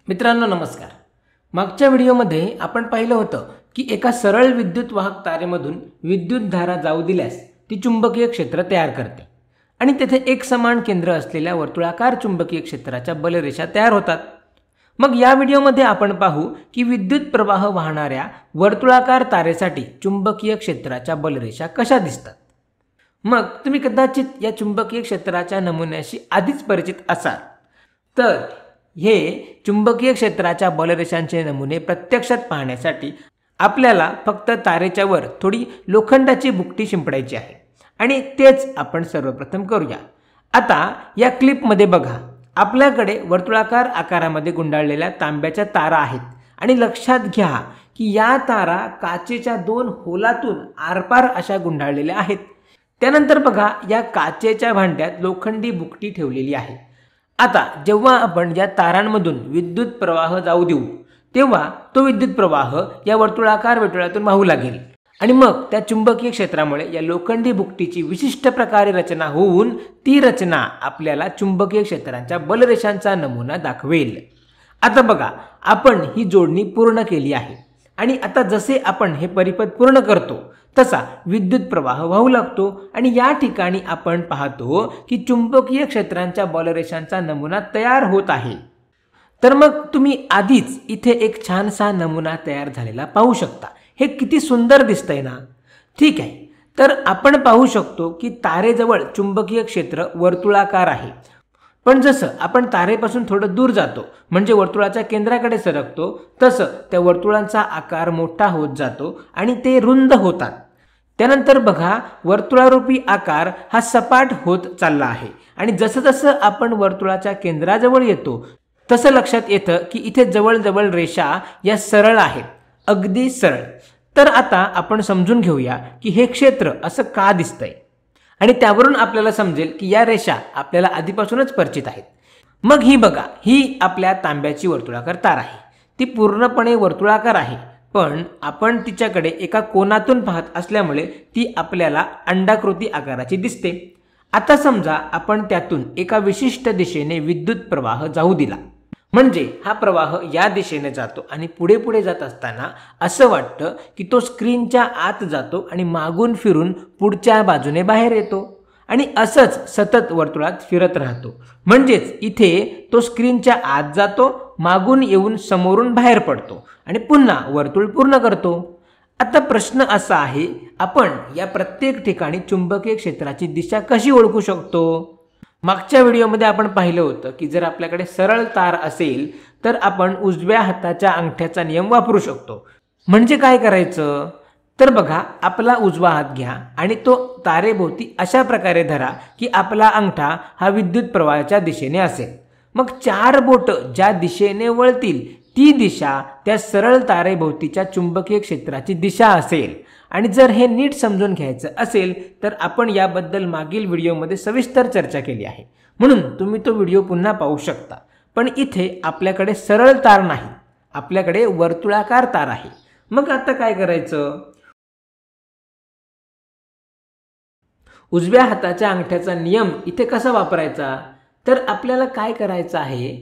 मित्रांनो नमस्कार। मागच्या व्हिडिओमध्ये आपण पाहिलं होतं की एका सरळ विद्युत वाहक तारेमधून विद्युत धारा जाऊ दिल्यास ती चुंबकीय क्षेत्र तयार करते आणि तेथे एक समान केंद्र असलेल्या वर्तुळाकार चुंबकीय क्षेत्राच्या बलरेषा तयार होतात। मग या व्हिडिओमध्ये आपण पाहू की विद्युत प्रवाह वाहणाऱ्या वर्तुळाकार तारेसाठी चुंबकीय क्षेत्राच्या बलरेषा कशा दिसतात। मग तुम्ही कदाचित या चुंबकीय क्षेत्राच्या नमुन्याशी आधीच परिचित असाल, तर हे चुंबकीय क्षेत्राच्या बलरेषांचे नमुने प्रत्यक्षात पाहण्यासाठी आपल्याला फक्त तारेच्या वर थोडी लोखंडाची बुकटी शिंपडायची आहे आणि तेच आपण सर्वप्रथम करूया। आता या क्लिपमध्ये बघा, आपल्याकडे वर्तुळाकार आकारामध्ये गुंडाळलेल्या तांब्याच्या तारा आहेत आणि लक्षात घ्या की या तारा काचेच्या दोन होलातून आरपार अशा गुंडाळलेल्या आहेत। त्यानंतर बघा, या काचेच्या भांड्यात लोखंडी बुकटी ठेवलेली आहे। आता जेव्हा आपण या तारांमधून विद्युत प्रवाह जाऊ देऊ तेव्हा तो विद्युत प्रवाह या वर्तुळाकार वर्तुळातून वाहू लागेल आणि मग त्या चुंबकीय क्षेत्रामुळे या लोखंडी बुकटीची विशिष्ट प्रकारे रचना होऊन ती रचना आपल्याला चुंबकीय क्षेत्रांच्या बलरेषांचा नमुना दाखवेल। आता बघा, आपण ही जोडणी पूर्ण केली आहे आणि आता जसे आपण हे परिपथ पूर्ण करतो तसा विद्युत प्रवाह वाहू लागतो आणि या ठिकाणी आपण पाहतो की चुंबकीय क्षेत्रांच्या बलरेषांचा नमुना तयार होत आहे। तर मग तुम्ही आधीच इथे एक छानसा नमुना तयार झालेला पाहू शकता। हे किती सुंदर दिसतंय ना। ठीक आहे, तर आपण पाहू शकतो की तारेजवळ चुंबकीय क्षेत्र वर्तुळाकार आहे, पण जसं आपण तारेपासून थोडं दूर जातो म्हणजे वर्तुळाच्या केंद्राकडे सरकतो तसं त्या वर्तुळांचा आकार मोठा होत जातो आणि ते रुंद होतात। त्यानंतर बघा, वर्तुळारूपी आकार हा सपाट होत चालला आहे आणि जसं जसं आपण वर्तुळाच्या केंद्राजवळ येतो तसं लक्षात येतं की इथे जवळजवळ रेषा या सरळ आहेत, अगदी सरळ। तर आता आपण समजून घेऊया की हे क्षेत्र असं का दिसतंय आणि त्यावरून आपल्याला समजेल की या रेषा आपल्याला आधीपासूनच परिचित आहेत। मग ही बघा, ही आपल्या तांब्याची वर्तुळाकार तार आहे। ती पूर्णपणे वर्तुळाकार आहे, पण आपण तिच्याकडे एका कोनातून पाहत असल्यामुळे ती आपल्याला अंडाकृती आकाराची दिसते। आता समजा आपण त्यातून एका विशिष्ट दिशेने विद्युत प्रवाह जाऊ दिला, म्हणजे हा प्रवाह या दिशेने जातो आणि पुढे पुढे जात असताना असं वाटतं की तो स्क्रीनच्या आत जातो आणि मागून फिरून पुढच्या बाजूने बाहेर येतो आणि असंच सतत वर्तुळात फिरत राहतो। म्हणजेच इथे तो स्क्रीनच्या आत जातो, मागून येऊन समोरून बाहेर पडतो आणि पुन्हा वर्तुळ पूर्ण करतो। आता प्रश्न असा आहे, आपण या प्रत्येक ठिकाणी चुंबकीय क्षेत्राची दिशा कशी ओळखू शकतो? मागच्या व्हिडिओमध्ये आपण पाहिलं होतं की जर आपल्याकडे सरळ तार असेल तर आपण उजव्या हाताच्या अंगठ्याचा नियम वापरू शकतो। म्हणजे काय करायचं? तर बघा, आपला उजवा हात घ्या आणि तो तारेभोवती अशा प्रकारे धरा की आपला अंगठा हा विद्युत प्रवाहाच्या दिशेने असेल। मग चार बोटं ज्या दिशेने वळतील ती दिशा त्या सरळ तारेभोवतीच्या चुंबकीय क्षेत्राची दिशा असेल। आणि जर हे नीट समजून घ्यायचं असेल तर आपण याबद्दल मागील व्हिडिओमध्ये सविस्तर चर्चा केली आहे, म्हणून तुम्ही तो व्हिडिओ पुन्हा पाहू शकता। पण इथे आपल्याकडे सरळ तार नाही, आपल्याकडे वर्तुळाकार तार आहे। मग आता काय करायचं? उजव्या हाताच्या अंगठ्याचा नियम इथे कसा वापरायचा? तर आपल्याला काय करायचं आहे,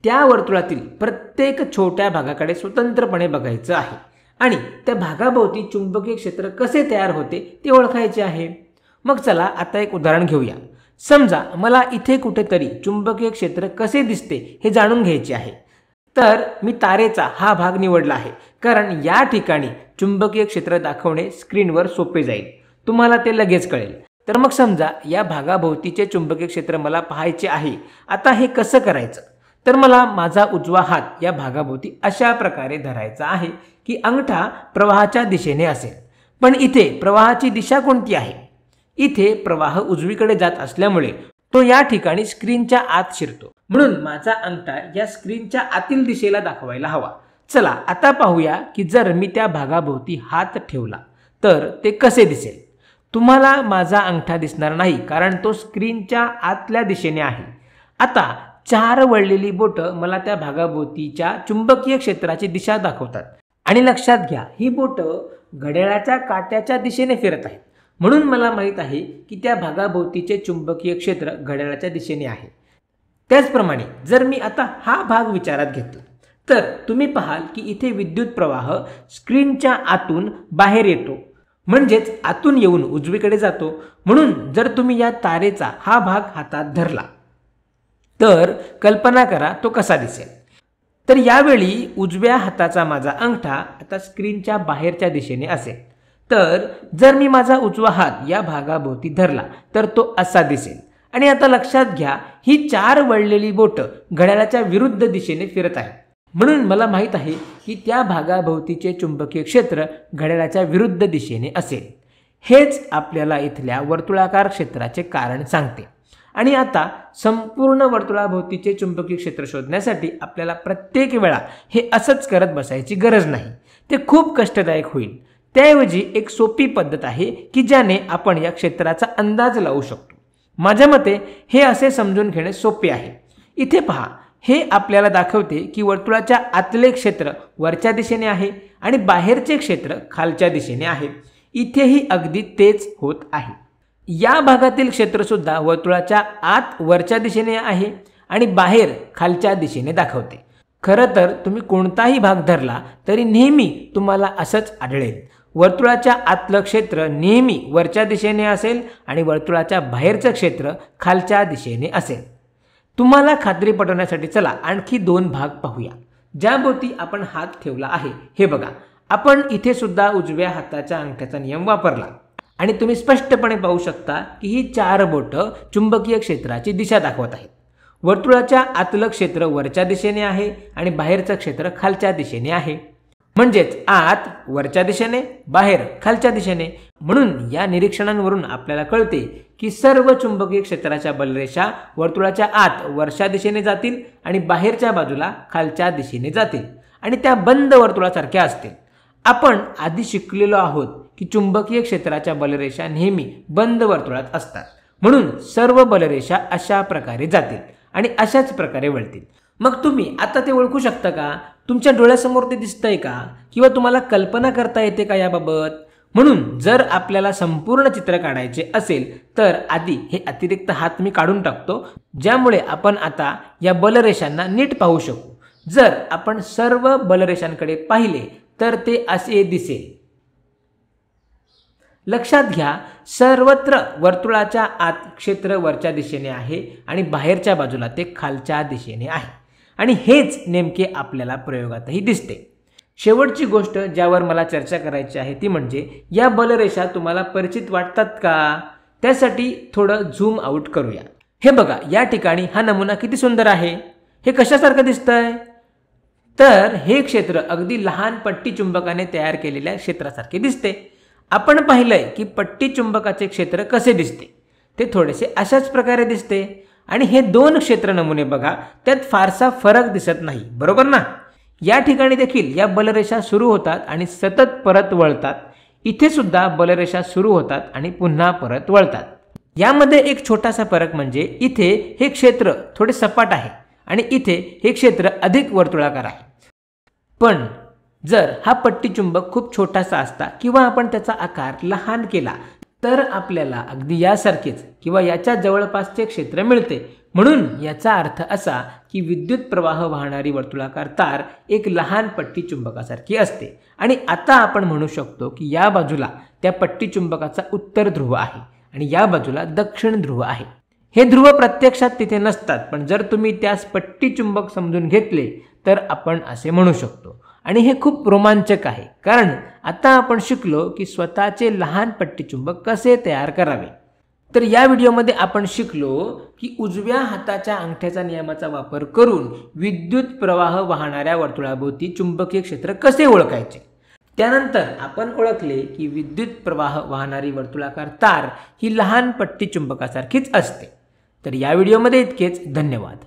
त्या वर्तुळातील प्रत्येक छोट्या भागाकडे स्वतंत्रपणे बघायचं आहे आणि त्या भागाभोवती चुंबकीय क्षेत्र कसे तयार होते ते ओळखायचे आहे। मग चला आता एक उदाहरण घेऊया। समजा मला इथे कुठेतरी चुंबकीय क्षेत्र कसे दिसते हे जाणून घ्यायचे आहे, तर मी तारेचा हा भाग निवडला आहे कारण या ठिकाणी चुंबकीय क्षेत्र दाखवणे स्क्रीनवर सोपे जाईल, तुम्हाला ते लगेच कळेल। तर मग समजा या भागाभोवतीचे चुंबकीय क्षेत्र मला पाहायचे आहे। आता हे कसं करायचं? तर मला माझा उजवा हात या भागाभोवती अशा प्रकारे धरायचा आहे की अंगठा प्रवाहाच्या दिशेने असेल, पण इथे प्रवाहाची दिशा कोणती आहे? इथे प्रवाह उजवीकडे जात असल्यामुळे तो या ठिकाणी स्क्रीनच्या आत शिरतो, म्हणून माझा अंगठा या स्क्रीनच्या आतील दिशेला दाखवायला हवा। चला आता पाहूया की जर मी त्या भागाभोवती हात ठेवला तर ते कसे दिसेल। तुम्हाला माझा अंगठा दिसणार नाही कारण तो स्क्रीनच्या आतल्या दिशेने आहे। आता चार वळलेली बोटं मला त्या भागाभोवतीच्या चुंबकीय क्षेत्राची दिशा दाखवतात आणि लक्षात घ्या, ही बोटं घड्याळाच्या काट्याच्या दिशेने फिरत आहेत, म्हणून मला माहित आहे की त्या भागाभोवतीचे चुंबकीय क्षेत्र घड्याळाच्या दिशेने आहे। त्याचप्रमाणे जर मी आता हा भाग विचारात घेतला तर तुम्ही पाहाल की इथे विद्युत प्रवाह स्क्रीनच्या आतून बाहेर येतो, म्हणजेच आतून येऊन उजवीकडे जातो. म्हणून जर तुम्ही या तारेचा हा भाग हातात धरला तर कल्पना करा तो कसा दिसेल. तर यावेळी उजव्या हाताचा माझा अंगठा आता स्क्रीनच्या बाहेरच्या दिशेने असेल. तर जर मी माझा उजवा हात या भागाभोवती धरला तर तो असा दिसेल. आणि आता लक्षात घ्या, ही 4 वळलेली बोटं घड्याळाच्या विरुद्ध दिशेने फिरत आहेत. म्हणून मला माहीत आहे की त्या भागाभोवतीचे चुंबकीय क्षेत्र घड्याळाच्या विरुद्ध दिशेने असेल. हेच आपल्याला इथल्या वर्तुळाकार क्षेत्राचे कारण सांगते. आणि आता संपूर्ण वर्तुळाभोवतीचे चुंबकीय क्षेत्र शोधण्यासाठी आपल्याला प्रत्येक वेळा हे असंच करत बसायची गरज नाही. ते खूप कष्टदायक होईल. त्याऐवजी एक सोपी पद्धत आहे की ज्याने आपण या क्षेत्राचा अंदाज लावू शकतो. माझ्या मते हे असे समजून घेणे सोपे आहे. इथे पहा, हे आपल्याला दाखवते की वर्तुळाच्या आतले क्षेत्र वरच्या दिशेने आहे आणि बाहेरचे क्षेत्र खालच्या दिशेने आहे. इथेही अगदी तेच होत आहे. या भागातील क्षेत्र सुद्धा वर्तुळाच्या आत वरच्या दिशेने आहे आणि बाहेर खालच्या दिशेने दाखवते. खरं तर तुम्ही कोणताही भाग धरला तरी नेहमी तुम्हाला असंच आढळेल. वर्तुळाच्या आतलं क्षेत्र नेहमी वरच्या दिशेने असेल आणि वर्तुळाच्या बाहेरचं क्षेत्र खालच्या दिशेने असेल. तुम्हाला खात्री पटवण्यासाठी चला आणखी 2 भाग पाहूया ज्याभोवती आपण हात ठेवला आहे. हे बघा, आपण इथे सुद्धा उजव्या हाताच्या अंगठ्याचा नियम वापरला आणि तुम्ही स्पष्टपणे पाहू शकता की ही 4 बोटं चुंबकीय क्षेत्राची दिशा दाखवत आहेत. वर्तुळाच्या आतलं क्षेत्र वरच्या दिशेने आहे आणि बाहेरचं क्षेत्र खालच्या दिशेने आहे. म्हणजेच आत वरच्या दिशेने, बाहेर खालच्या दिशेने. म्हणून या निरीक्षणांवरून आपल्याला कळते की सर्व चुंबकीय क्षेत्राच्या बलरेषा वर्तुळाच्या आत वरच्या दिशेने जातील आणि बाहेरच्या बाजूला खालच्या दिशेने जातील आणि त्या बंद वर्तुळासारख्या असतील. आपण आधी शिकलेलो आहोत की चुंबकीय क्षेत्राच्या बलरेषा नेहमी बंद वर्तुळात असतात. म्हणून सर्व बलरेषा अशा प्रकारे जातील आणि अशाच प्रकारे वळतील. मग तुम्ही आता ते ओळखू शकता का? तुमच्या डोळ्यासमोर ते दिसतंय का? किंवा तुम्हाला कल्पना करता येते का याबाबत? म्हणून जर आपल्याला संपूर्ण चित्र काढायचे असेल तर आधी हे अतिरिक्त हात मी काढून टाकतो, ज्यामुळे आपण आता या बलरेषांना नीट पाहू शकू. जर आपण सर्व बलरेषांकडे पाहिले तर ते असे दिसेल. लक्षात घ्या, सर्वत्र वर्तुळाच्या आत क्षेत्र वरच्या दिशेने आहे आणि बाहेरच्या बाजूला ते खालच्या दिशेने आहे. आणि हेच नेमके आपल्याला प्रयोगातही दिसते. शेवटची गोष्ट ज्यावर मला चर्चा करायची आहे ती म्हणजे या बलरेषा तुम्हाला परिचित वाटतात का? त्यासाठी थोडं झूम आउट करूया. हे बघा, या ठिकाणी हा नमुना किती सुंदर आहे. हे कशासारखं दिसतंय? तर हे क्षेत्र अगदी लहान पट्टी चुंबकाने तयार केलेल्या क्षेत्रासारखे दिसते. आपण पाहिलंय की पट्टी चुंबकाचे क्षेत्र कसे दिसते. ते थोडेसे अशाच प्रकारे दिसते. आणि हे 2 क्षेत्र नमुने बघा, त्यात फारसा फरक दिसत नाही, बरोबर ना? या ठिकाणी देखील या बलरेषा सुरू होतात आणि सतत परत वळतात. इथे सुद्धा बलरेषा सुरू होतात आणि पुन्हा परत वळतात. यामध्ये एक छोटासा फरक म्हणजे इथे हे क्षेत्र थोडे सपाट आहे आणि इथे हे क्षेत्र अधिक वर्तुळाकार आहे. पण जर हा पट्टी चुंबक खूप छोटासा असता किंवा आपण त्याचा आकार लहान केला तर आपल्याला अगदी यासारखेच किंवा याच्या जवळपासचे क्षेत्र मिळते. म्हणून याचा अर्थ असा की विद्युत प्रवाह वाहणारी वर्तुळाकार तार एक लहान पट्टी चुंबकासारखी असते. आणि आता आपण म्हणू शकतो की या बाजूला त्या पट्टी चुंबकाचा उत्तर ध्रुव आहे आणि या बाजूला दक्षिण ध्रुव आहे. हे ध्रुव प्रत्यक्षात तिथे नसतात, पण जर तुम्ही त्यास पट्टी चुंबक समजून घेतले तर आपण असे म्हणू शकतो. आणि हे खूप रोमांचक आहे, कारण आता आपण शिकलो की स्वतःचे लहान पट्टी चुंबक कसे तयार करावे. तर या व्हिडिओमध्ये आपण शिकलो की उजव्या हाताच्या अंगठ्याचा नियमाचा वापर करून विद्युत प्रवाह वाहणाऱ्या वर्तुळाभोवती चुंबकीय क्षेत्र कसे ओळखायचे. त्यानंतर आपण ओळखले की विद्युत प्रवाह वाहणारी वर्तुळाकार तार ही लहान पट्टी चुंबकासारखीच असते. तर या व्हिडिओमध्ये इतकेच. धन्यवाद.